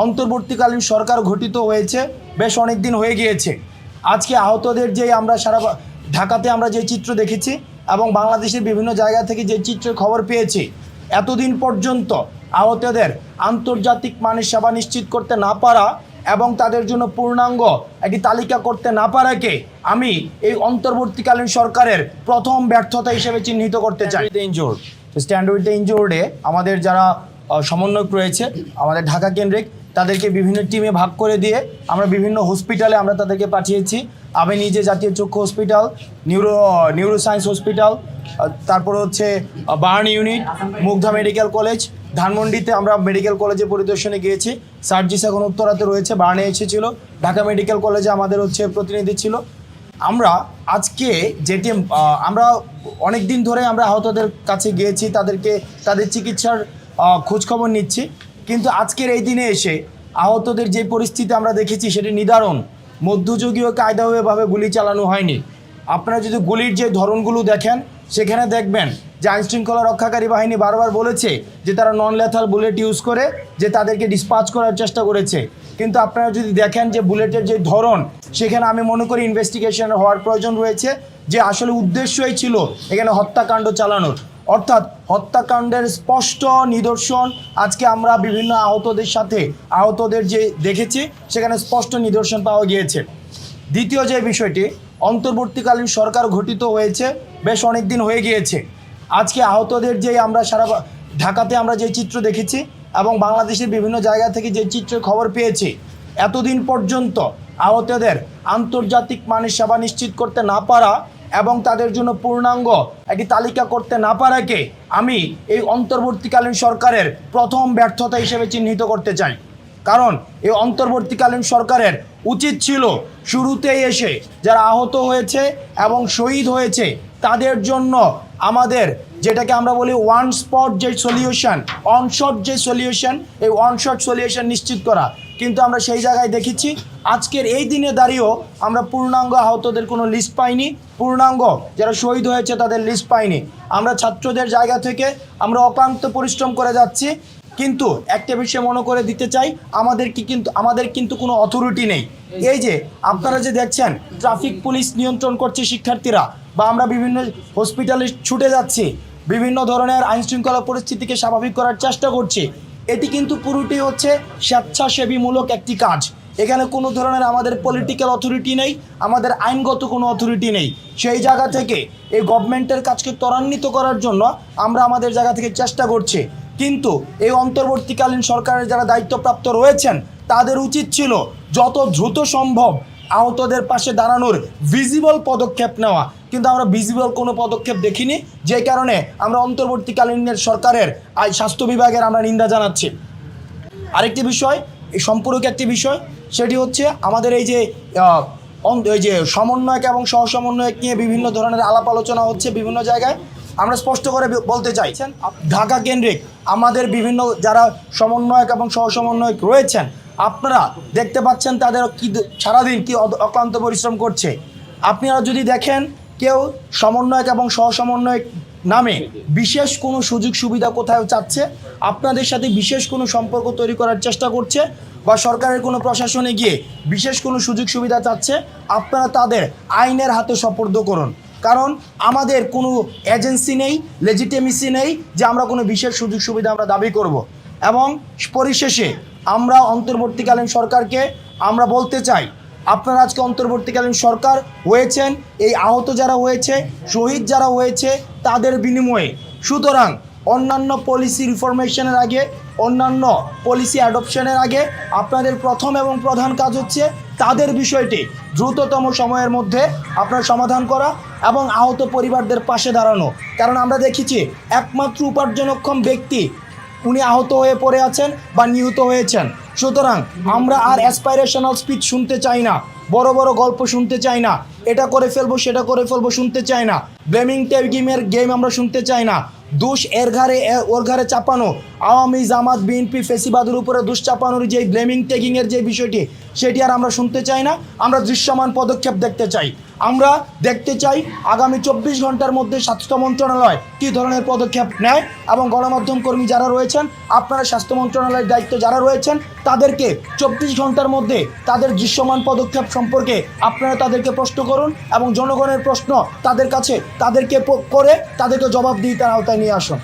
অন্তর্বর্তীকালীন সরকার গঠিত হয়েছে বেশ অনেক দিন হয়ে গিয়েছে। আজকে আহতদের যে আমরা সারা ঢাকাতে আমরা যে চিত্র দেখেছি এবং বাংলাদেশের বিভিন্ন জায়গা থেকে যে চিত্রের খবর পেয়েছি, এতদিন পর্যন্ত আহতদের আন্তর্জাতিক মানের সেবা নিশ্চিত করতে না পারা এবং তাদের জন্য পূর্ণাঙ্গ একটি তালিকা করতে না পারাকে আমি এই অন্তর্বর্তীকালীন সরকারের প্রথম ব্যর্থতা হিসেবে চিহ্নিত করতে চাই। স্ট্যান্ড উইথ দ্য ইনজুর্ডে আমাদের যারা সমন্বয়ক রয়েছে আমাদের ঢাকা কেন্দ্রিক, তাদেরকে বিভিন্ন টিমে ভাগ করে দিয়ে আমরা বিভিন্ন হসপিটালে আমরা তাদেরকে পাঠিয়েছি। আমি নিজে জাতীয় চক্ষু হসপিটাল, নিউরোসায়েন্স হসপিটাল, তারপর হচ্ছে burn unit, Mugda medical college, ধানমন্ডিতে আমরা মেডিকেল কলেজে পরিদর্শনে গিয়েছি। সার্জিস এখন উত্তরাতে রয়েছে, বার্নে এসেছিল, ঢাকা মেডিকেল কলেজে আমাদের হচ্ছে প্রতিনিধি ছিল। আমরা আজকে যেটি আমরা অনেক দিন ধরে আমরা আহতদের কাছে গিয়েছি, তাদের চিকিৎসার খোঁজখবর নিচ্ছি, কিন্তু আজকের এই দিনে এসে আহতদের যে পরিস্থিতি আমরা দেখেছি সেটি নিদারুণ। মধ্যযুগীয় কায়দাভাবে গুলি চালানো হয়নি। আপনারা যদি গুলির যে ধরনগুলো দেখেন সেখানে দেখবেন যে আইনশৃঙ্খলা রক্ষাকারী বাহিনী বারবার বলেছে যে তারা নন লেথাল বুলেট ইউজ করে যে তাদেরকে ডিসপাচ করার চেষ্টা করেছে, কিন্তু আপনারা যদি দেখেন যে বুলেটের যে ধরন, সেখানে আমি মনে করি ইনভেস্টিগেশন হওয়ার প্রয়োজন রয়েছে যে আসলে উদ্দেশ্যই ছিল এখানে হত্যাকাণ্ড চালানোর, অর্থাৎ হত্যাকাণ্ডের স্পষ্ট নিদর্শন আজকে আমরা বিভিন্ন আহতদের যে দেখেছি সেখানে স্পষ্ট নিদর্শন পাওয়া গিয়েছে। দ্বিতীয় যে বিষয়টি, অন্তর্বর্তীকালীন সরকার গঠিত হয়েছে বেশ অনেক দিন হয়ে গিয়েছে। আজকে আহতদের যে আমরা সারা ঢাকাতে আমরা যে চিত্র দেখেছি এবং বাংলাদেশের বিভিন্ন জায়গা থেকে যে চিত্রের খবর পেয়েছি, এতদিন পর্যন্ত আহতদের আন্তর্জাতিক মানের সেবা নিশ্চিত করতে না পারা এবং তাদের জন্য পূর্ণাঙ্গ একটি তালিকা করতে না পারাকে আমি এই অন্তর্বর্তীকালীন সরকারের প্রথম ব্যর্থতা হিসেবে চিহ্নিত করতে চাই। কারণ এই অন্তর্বর্তীকালীন সরকারের উচিত ছিল শুরুতেই এসে যারা আহত হয়েছে এবং শহীদ হয়েছে তাদের জন্য আমাদের যেটাকে আমরা বলি ওয়ান স্পট যে সলিউশন, অনশট যে সলিউশন, এই অনশট সলিউশন নিশ্চিত করা, কিন্তু আমরা সেই জায়গায় দেখেছি আজকের এই দিনে দাঁড়িয়েও আমরা পূর্ণাঙ্গ আহতদের কোনো লিস্ট পাইনি, পূর্ণাঙ্গ যারা শহীদ হয়েছে তাদের লিস্ট পাইনি। আমরা ছাত্রদের জায়গা থেকে আমরা অক্লান্ত পরিশ্রম করে যাচ্ছি, কিন্তু একটা বিষয় মনে করে দিতে চাই, আমাদের কিন্তু কোনো অথরিটি নেই। এই যে আপনারা যে দেখছেন ট্রাফিক পুলিশ নিয়ন্ত্রণ করছে শিক্ষার্থীরা, বা আমরা বিভিন্ন হসপিটালে ছুটে যাচ্ছি, বিভিন্ন ধরনের আইনশৃঙ্খলা পরিস্থিতিকে স্বাভাবিক করার চেষ্টা করছি, এটি কিন্তু পুরোটি হচ্ছে স্বেচ্ছাসেবীমূলক একটি কাজ। এখানে কোনো ধরনের আমাদের পলিটিক্যাল অথরিটি নেই, আমাদের আইনগত কোনো অথরিটি নেই। সেই জায়গা থেকে এই গভর্নমেন্টের কাজকে ত্বরান্বিত করার জন্য আমরা আমাদের জায়গা থেকে চেষ্টা করছি, কিন্তু এই অন্তর্বর্তীকালীন সরকারের যারা দায়িত্বপ্রাপ্ত রয়েছেন তাদের উচিত ছিল যত দ্রুত সম্ভব আহতদের পাশে দাঁড়ানোর ভিজিবল পদক্ষেপ নেওয়া, কিন্তু আমরা ভিজিবল কোনো পদক্ষেপ দেখিনি, যে কারণে আমরা অন্তর্বর্তীকালীন সরকারের স্বাস্থ্য বিভাগের আমরা নিন্দা জানাচ্ছি। আরেকটি বিষয়, এই সম্পূরক একটি বিষয়, সেটি হচ্ছে আমাদের এই যে সমন্বয়ক এবং সহসমন্বয়ক নিয়ে বিভিন্ন ধরনের আলাপ আলোচনা হচ্ছে বিভিন্ন জায়গায়। আমরা স্পষ্ট করে বলতে চাইছেন ঢাকা কেন্দ্রিক আমাদের বিভিন্ন যারা সমন্বয়ক এবং সহসমন্বয়ক রয়েছেন, আপনারা দেখতে পাচ্ছেন তাদের কি সারাদিন কি অক্লান্ত পরিশ্রম করছে। আপনারা যদি দেখেন কেউ সমন্বয়ক এবং সহসমন্বয়ক নামে বিশেষ কোনো সুযোগ সুবিধা কোথাও চাচ্ছে, আপনাদের সাথে বিশেষ কোনো সম্পর্ক তৈরি করার চেষ্টা করছে, বা সরকারের কোনো প্রশাসনে গিয়ে বিশেষ কোনো সুযোগ সুবিধা চাচ্ছে, আপনারা তাদের আইনের হাতে সোপর্দ করুন। কারণ আমাদের কোনো এজেন্সি নেই, লেজিটিমেসি নেই যে আমরা কোনো বিশেষ সুযোগ সুবিধা আমরা দাবি করব। এবং পরিশেষে আমরা অন্তর্বর্তীকালীন সরকারকে আমরা বলতে চাই, আপনারা আজকে অন্তর্বর্তীকালীন সরকার হয়েছেন এই আহত যারা হয়েছে, শহীদ যারা হয়েছে তাদের বিনিময়ে। সুতরাং অন্যান্য পলিসি রিফরমেশনের আগে, অন্যান্য পলিসি অ্যাডপশনের আগে আপনাদের প্রথম এবং প্রধান কাজ হচ্ছে তাদের বিষয়টি দ্রুততম সময়ের মধ্যে আপনার সমাধান করা এবং আহত পরিবারদের পাশে দাঁড়ানো। কারণ আমরা দেখেছি একমাত্র উপার্জনক্ষম ব্যক্তি উনি আহত হয়ে পড়ে আছেন বা নিহত হয়েছেন। সুতরাং আমরা আর অ্যাসপাইরেশনাল স্পিচ শুনতে চাই না, বড় বড় গল্প শুনতে চাই না, এটা করে ফেলবো সেটা করে ফেলবো শুনতে চাই না, ব্লেমিং গেম আমরা শুনতে চাই না, দোষ ওর ঘাড়ে চাপানো, আওয়ামী জামাত বিএনপি ফেসিবাদের উপরে দোষ চাপানোর যে ব্লেমিং টেকিংয়ের যে বিষয়টি সেটি আর আমরা শুনতে চাই না। আমরা দৃশ্যমান পদক্ষেপ দেখতে চাই। আমরা দেখতে চাই আগামী 24 ঘন্টার মধ্যে স্বাস্থ্য মন্ত্রণালয় কী ধরনের পদক্ষেপ নেয় এবং গণমাধ্যম কর্মী যারা রয়েছেন, আপনারা স্বাস্থ্য মন্ত্রণালয়ের দায়িত্ব যারা রয়েছেন, তাদেরকে 24 ঘন্টার মধ্যে তাদের দৃশ্যমান পদক্ষেপ সম্পর্কে আপনারা তাদেরকে প্রশ্ন করুন এবং জনগণের প্রশ্ন তাদের কাছে তাদেরকে করে তাদেরকে জবাবদিহিতার আওতায় নিয়ে আসুন।